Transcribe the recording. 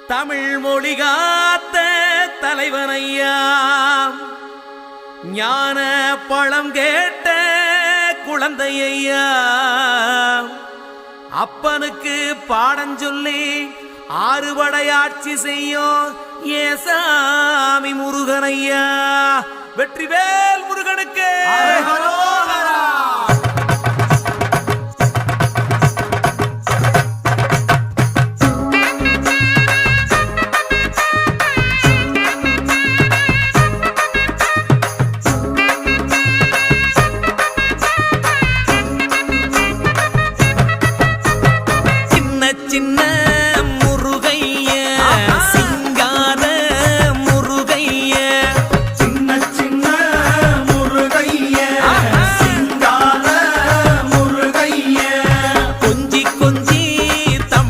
தமிழ் மொழி காத்த தலைவனையா, ஞான பழம் கேட்ட குழந்தையா, அப்பனுக்கு பாடஞ்சொல்லி ஆறுபடையாட்சி செய்யும் ஏசாமி முருகனையா. வெற்றிவேல் முருகனுக்கு சின்ன